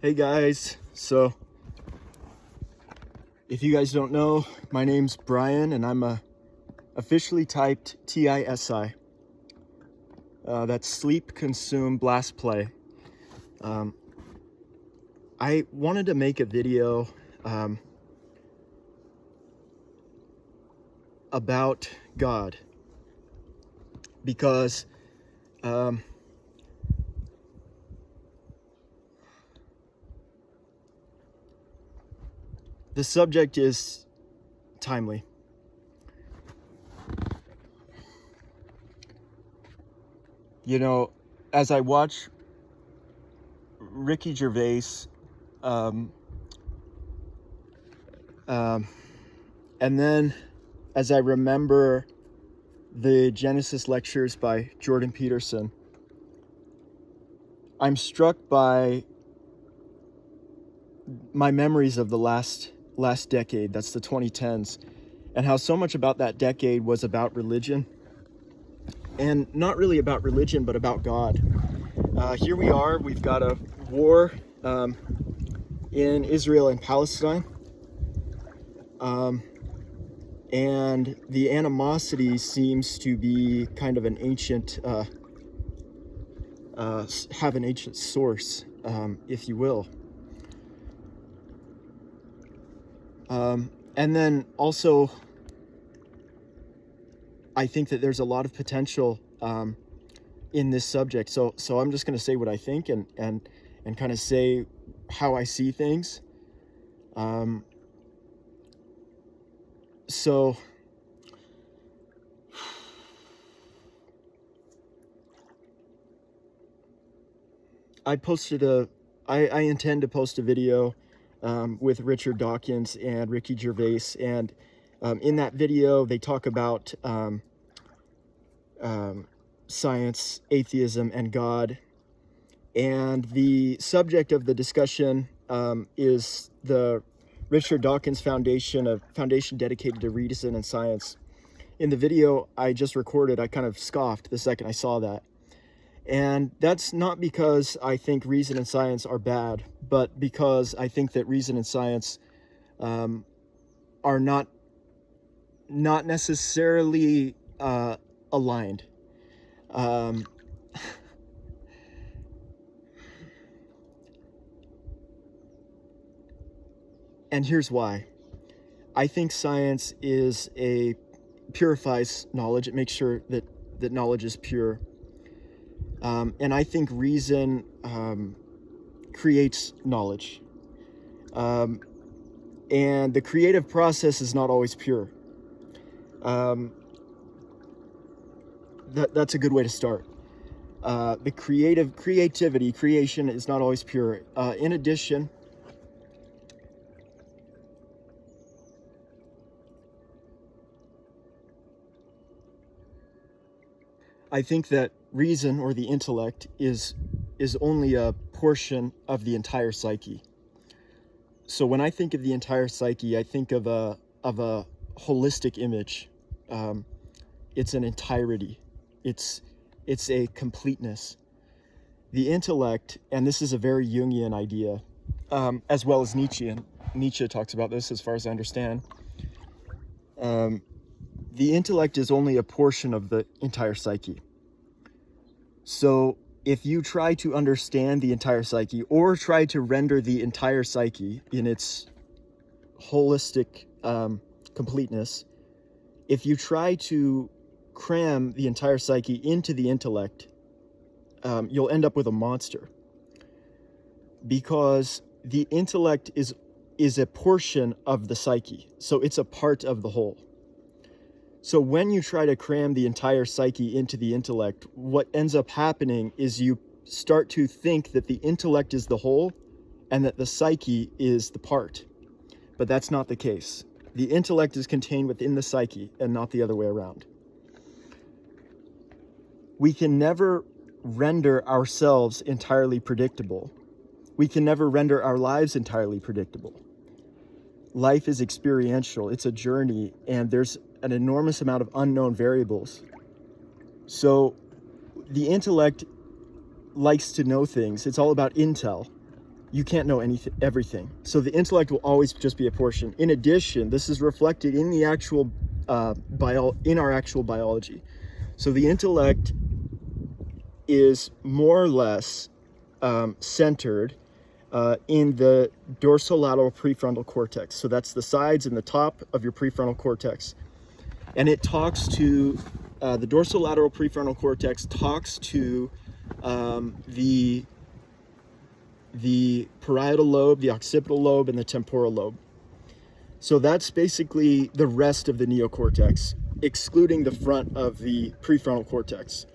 Hey guys, so if you guys don't know, my name's Brian and I'm a officially typed TISI. That's Sleep, Consume, Blast, Play. I wanted to make a video about God because the subject is timely. You know, as I watch Ricky Gervais, and then as I remember the Genesis lectures by Jordan Peterson, I'm struck by my memories of the last decade, that's the 2010s, and how so much about that decade was about religion. And not really about religion, but about God. Here we are, we've got a war in Israel and Palestine. And the animosity seems to be kind of an ancient, have an ancient source, if you will. And then also, I think that there's a lot of potential in this subject. So I'm just going to say what I think and kind of say how I see things. So I intend to post a video with Richard Dawkins and Ricky Gervais, and in that video they talk about science, atheism, and God. And the subject of the discussion is the Richard Dawkins Foundation, a foundation dedicated to reason and science. In the video I just recorded, I kind of scoffed the second I saw that. And that's not because I think reason and science are bad, but because I think that reason and science are not necessarily aligned. And here's why. I think science purifies knowledge. It makes sure that knowledge is pure. And I think reason creates knowledge. And the creative process is not always pure. That's a good way to start. The creation is not always pure. In addition, I think that reason, or the intellect, is only a portion of the entire psyche. So when I think of the entire psyche, I think of a holistic image. It's an entirety. It's a completeness. The intellect, and this is a very Jungian idea, as well as Nietzschean. Nietzsche talks about this, as far as I understand. The intellect is only a portion of the entire psyche. So if you try to understand the entire psyche, or try to render the entire psyche in its holistic completeness, if you try to cram the entire psyche into the intellect, you'll end up with a monster. Because the intellect is a portion of the psyche, so it's a part of the whole. So when you try to cram the entire psyche into the intellect, what ends up happening is you start to think that the intellect is the whole and that the psyche is the part. But that's not the case. The intellect is contained within the psyche and not the other way around. We can never render ourselves entirely predictable. We can never render our lives entirely predictable. Life is experiential, it's a journey, and there's an enormous amount of unknown variables. So the intellect likes to know things. It's all about intel. you can't know everything. So the intellect will always just be a portion. In addition, this is reflected in the actual in our actual biology. So the intellect is more or less centered in the dorsolateral prefrontal cortex. So that's the sides and the top of your prefrontal cortex. And it talks to, the dorsolateral prefrontal cortex talks to the parietal lobe, the occipital lobe, and the temporal lobe. So that's basically the rest of the neocortex, excluding the front of the prefrontal cortex.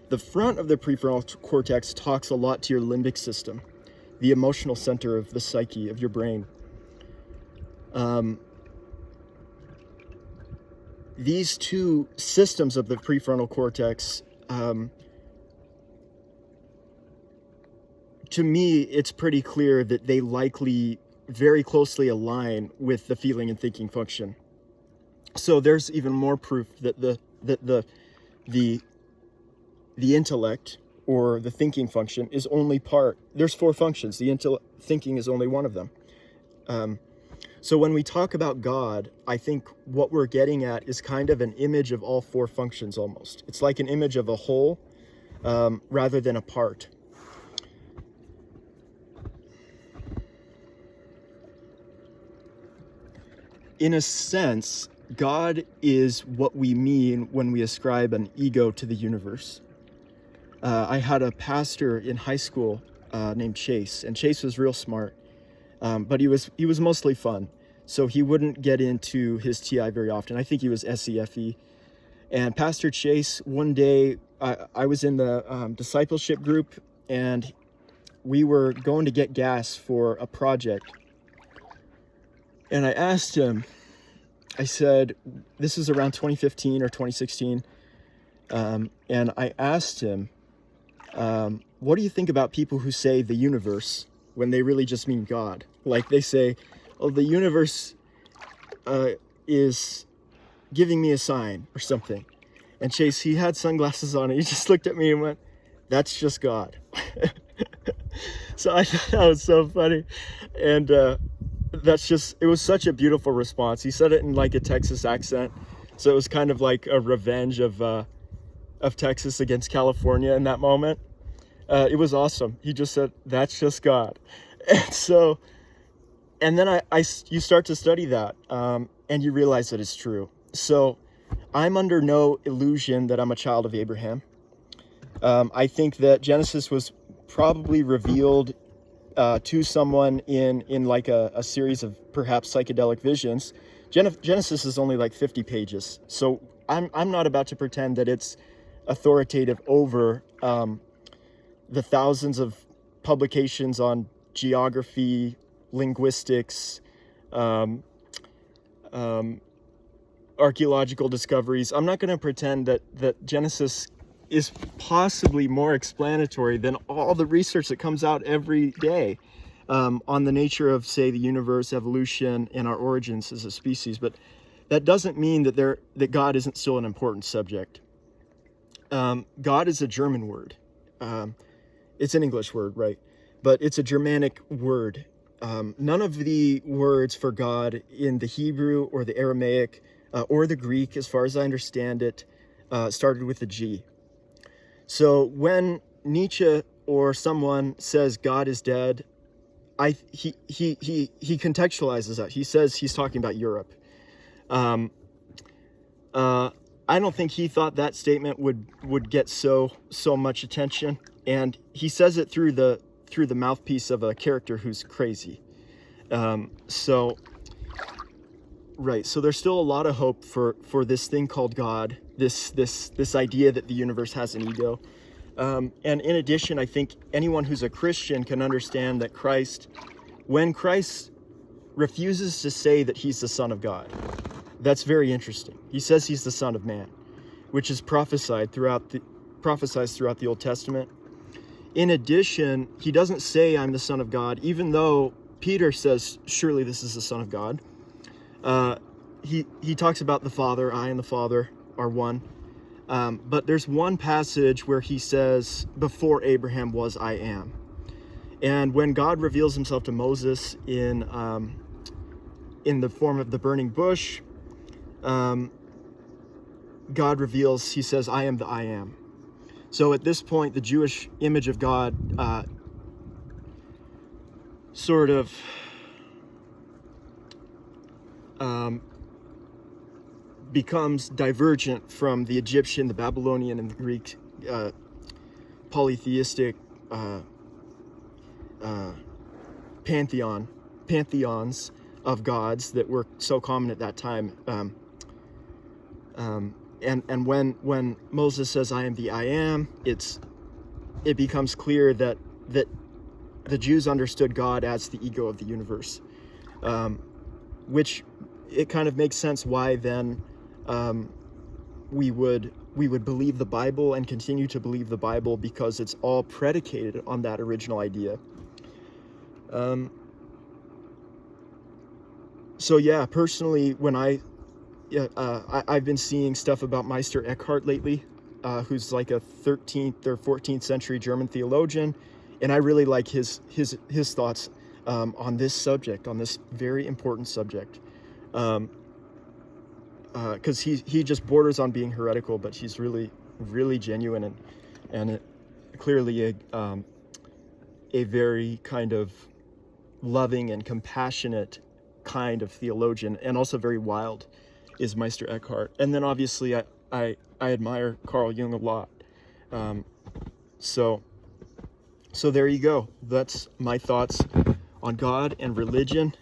The front of the prefrontal cortex talks a lot to your limbic system, the emotional center of the psyche, of your brain. These two systems of the prefrontal cortex, to me, it's pretty clear that they likely very closely align with the feeling and thinking function. So there's even more proof that the intellect, or the thinking function, is only part. There's 4 functions. The thinking is only one of them. So when we talk about God, I think what we're getting at is kind of an image of all 4 functions almost. It's like an image of a whole rather than a part. In a sense, God is what we mean when we ascribe an ego to the universe. I had a pastor in high school named Chase, and Chase was real smart, but he was mostly fun. So he wouldn't get into his TI very often. I think he was SEFE. And Pastor Chase, one day, I was in the discipleship group, and we were going to get gas for a project. And I asked him, I said, this is around 2015 or 2016, and I asked him, what do you think about people who say the universe when they really just mean God? Like they say, oh, the universe is giving me a sign or something. And Chase, he had sunglasses on, and he just looked at me and went, that's just God. So I thought that was so funny. And it was such a beautiful response. He said it in like a Texas accent. So it was kind of like a revenge of Texas against California in that moment. It was awesome. He just said, that's just God. And then you start to study that, and you realize that it's true. So I'm under no illusion that I'm a child of Abraham. I think that Genesis was probably revealed to someone in like a series of perhaps psychedelic visions. Genesis is only like 50 pages. So I'm not about to pretend that it's authoritative over the thousands of publications on geography, linguistics, archaeological discoveries. I'm not going to pretend that Genesis is possibly more explanatory than all the research that comes out every day on the nature of, say, the universe, evolution, and our origins as a species. But that doesn't mean that God isn't still an important subject. God is a German word. It's an English word, right? But it's a Germanic word. None of the words for God in the Hebrew or the Aramaic or the Greek, as far as I understand it, started with a G. So when Nietzsche or someone says God is dead, he contextualizes that. He says he's talking about Europe. I don't think he thought that statement would get so much attention, and he says it through the mouthpiece of a character who's crazy. So there's still a lot of hope for this thing called God, this idea that the universe has an ego. And in addition, I think anyone who's a Christian can understand that when Christ refuses to say that he's the Son of God, that's very interesting. He says he's the Son of Man, which is prophesied throughout the Old Testament. In addition, he doesn't say I'm the Son of God, even though Peter says, surely this is the Son of God. He talks about the Father, I and the Father are one. But there's one passage where he says, before Abraham was, I am. And when God reveals himself to Moses in the form of the burning bush, God reveals, he says, I am the I am. So at this point, the Jewish image of God sort of becomes divergent from the Egyptian, the Babylonian, and the Greek polytheistic pantheons of gods that were so common at that time. And when Moses says, I am the I am, it becomes clear that the Jews understood God as the ego of the universe, which it kind of makes sense why then we would believe the Bible and continue to believe the Bible, because it's all predicated on that original idea. So yeah, personally, when I've been seeing stuff about Meister Eckhart lately, who's like a 13th or 14th century German theologian, and I really like his thoughts on this subject, on this very important subject, because he just borders on being heretical, but he's really, really genuine and clearly a very kind of loving and compassionate kind of theologian, and also very wild, is Meister Eckhart. And then obviously I admire Carl Jung a lot. So there you go. That's my thoughts on God and religion.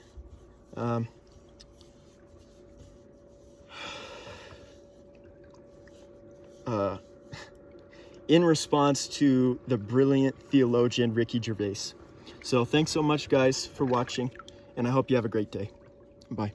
In response to the brilliant theologian Ricky Gervais. So thanks so much, guys, for watching, and I hope you have a great day. Bye.